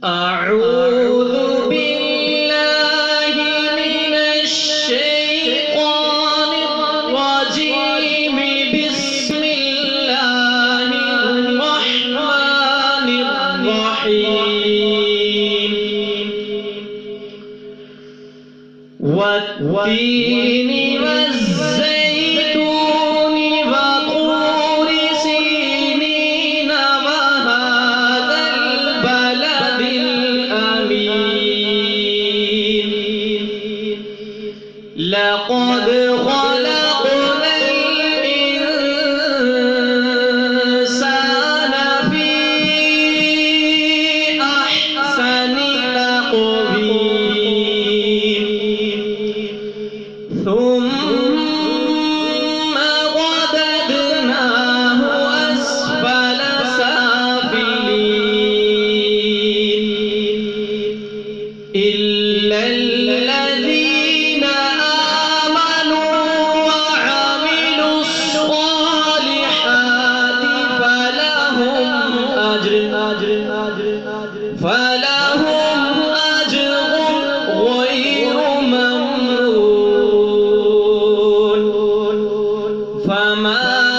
أعوذ بالله من الشيطان الرجيم. بسم الله الرحمن الرحيم. والتين والزيتون وطور سينين وهذا البلد الأمين. لقد خلقنا الإنسان في أحسن تقويم. ثم رددناه أسفل سافلين إلا الذين آمنوا وعملوا الصالحات فلهم أجر غير ممنون. فما